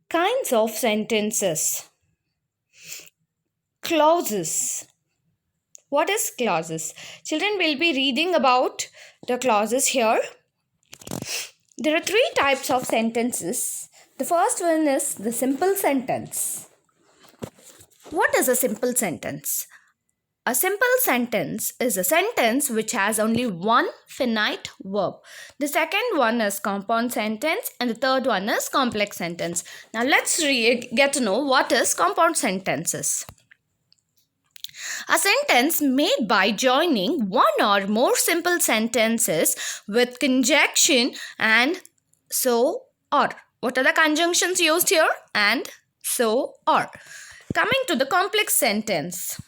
Kinds of sentences. Clauses. What is clauses? Children will be reading about the clauses here. There are three types of sentences. The first one is the simple sentence. What is a simple sentence? A simple sentence is a sentence which has only one finite verb. The second one is compound sentence and the third one is complex sentence. Now let's get to know what is compound sentences. A sentence made by joining one or more simple sentences with conjunction and so or. What are the conjunctions used here? And so or. Coming to the complex sentence.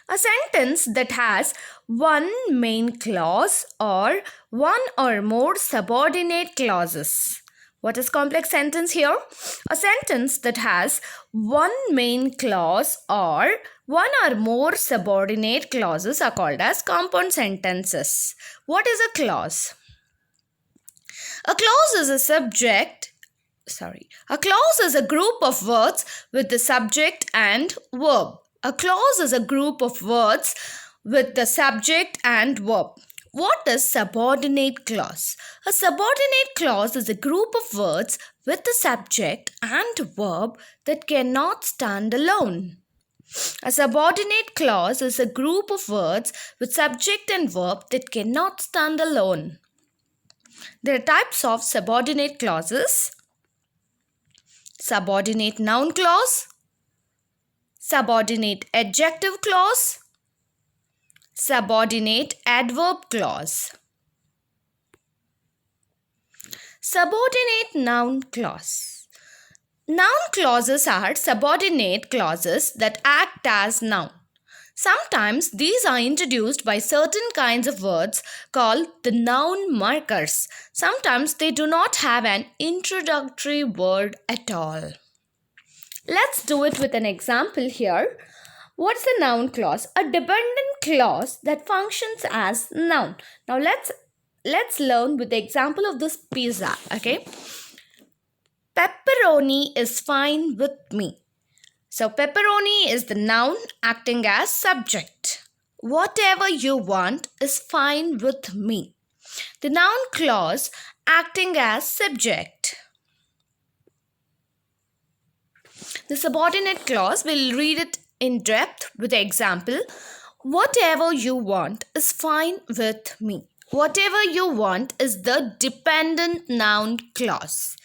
A sentence that has one main clause or one or more subordinate clauses. What is complex sentence here? A sentence that has one main clause or one or more subordinate clauses are called as compound sentences. What is a clause? A clause is a clause is a group of words with the subject and verb. A clause is a group of words with the subject and verb. What is subordinate clause? A subordinate clause is a group of words with the subject and verb that cannot stand alone. A subordinate clause is a group of words with subject and verb that cannot stand alone. There are types of subordinate clauses. Subordinate noun clause, subordinate adjective clause, subordinate adverb clause. Subordinate noun clause. Noun clauses are subordinate clauses that act as noun. Sometimes these are introduced by certain kinds of words called the noun markers. Sometimes they do not have an introductory word at all. Let's do it with an example here. What's a noun clause? A dependent clause that functions as noun. Now let's learn with the example of this pizza, okay? Pepperoni is fine with me. So pepperoni is the noun acting as subject. Whatever you want is fine with me. The noun clause acting as subject. The subordinate clause, we'll read it in depth with the example. Whatever you want is fine with me. Whatever you want is the dependent noun clause,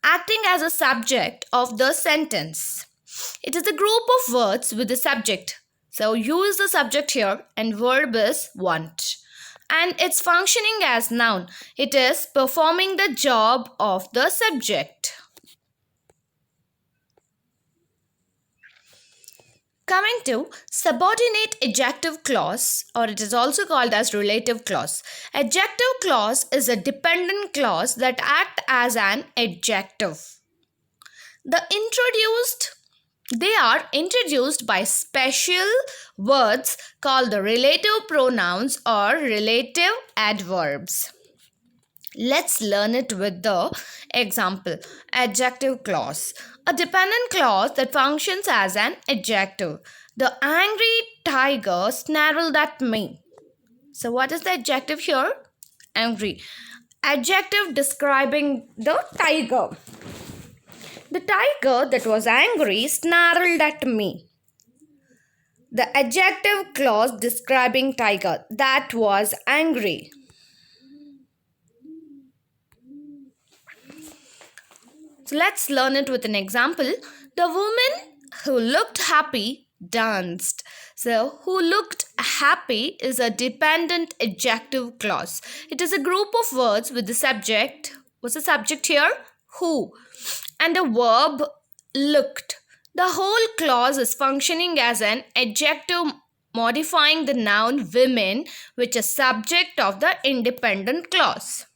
acting as a subject of the sentence. It is a group of words with the subject. So use the subject here and verb is want. And it's functioning as noun. It is performing the job of the subject. Coming to subordinate adjective clause, or it is also called as relative clause. Adjective clause is a dependent clause that acts as an adjective. They are introduced by special words called the relative pronouns or relative adverbs. Let's learn it with the example. Adjective clause. A dependent clause that functions as an adjective. The angry tiger snarled at me. So what is the adjective here? Angry. Adjective describing the tiger. The tiger that was angry snarled at me. The adjective clause describing tiger that was angry. So let's learn it with an example. The woman who looked happy danced. So who looked happy is a dependent adjective clause. It is a group of words with the subject. What's the subject here? Who. And the verb looked. The whole clause is functioning as an adjective modifying the noun women, which is subject of the independent clause.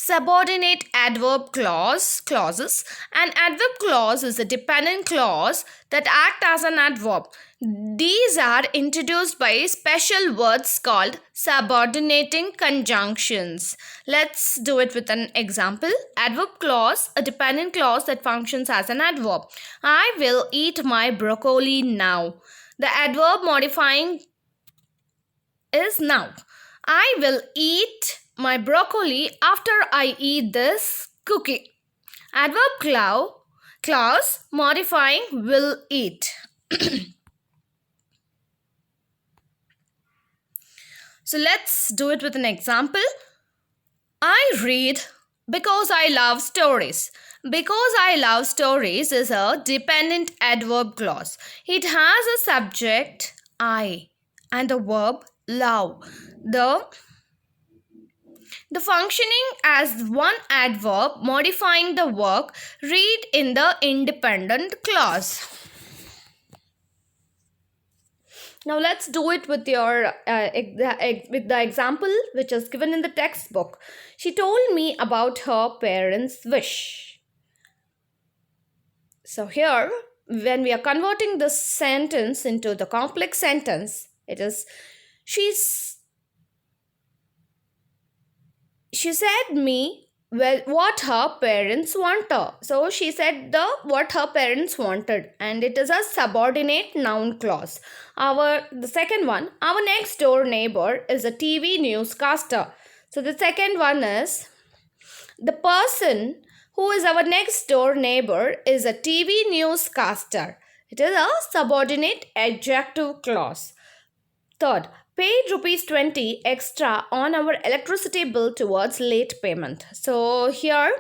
subordinate adverb clauses. An adverb clause is a dependent clause that act as an adverb. These are introduced by special words called subordinating conjunctions. Let's do it with an example. Adverb clause, a dependent clause that functions as an adverb. I will eat my broccoli now. The adverb modifying is now. I will eat my broccoli after I eat this cookie. Adverb clause modifying will eat. So let's do it with an example. I read because I love stories. Because I love stories is a dependent adverb clause. It has a subject I and the verb love. The functioning as one adverb modifying the verb read in the independent clause. Now let's do it with with the example which is given in the textbook. She told me about her parents' wish. So here, when we are converting this sentence into the complex sentence, it is she said me what her parents wanted. So she said what her parents wanted, and it is a subordinate noun clause. The second one, our next door neighbor is a TV newscaster. So the second one is the person who is our next door neighbor is a TV newscaster. It is a subordinate adjective clause. Third, paid rupees 20 extra on our electricity bill towards late payment. So here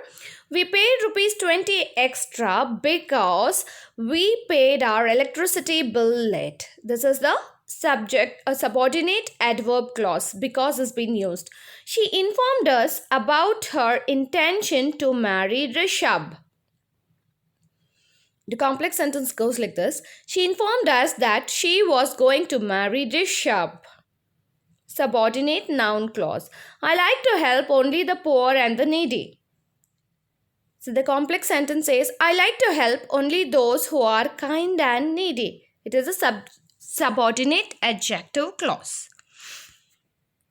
we paid rupees 20 extra because we paid our electricity bill late. This is the subject, a subordinate adverb clause because it's been used. She informed us about her intention to marry Rishabh. The complex sentence goes like this. She informed us that she was going to marry Rishabh. Subordinate noun clause. I like to help only the poor and the needy. So the complex sentence says, I like to help only those who are kind and needy. It is a subordinate adjective clause.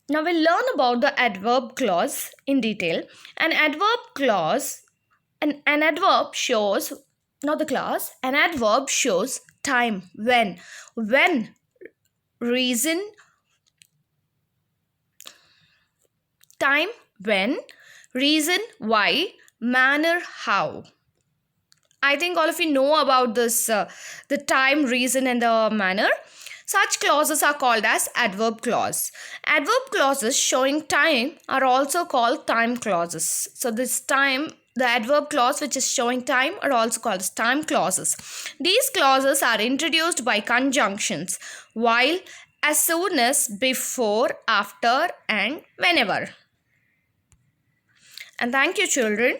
Now we'll learn about the adverb clause in detail. An adverb clause, an adverb shows, not the clause, an adverb shows time, when, reason, time, when, reason, why, manner, how. I think all of you know about this, the time, reason and the manner. Such clauses are called as adverb clause. Adverb clauses showing time are also called time clauses. So this time, the adverb clause which is showing time are also called as time clauses. These clauses are introduced by conjunctions while, as soon as, before, after and whenever. And thank you, children.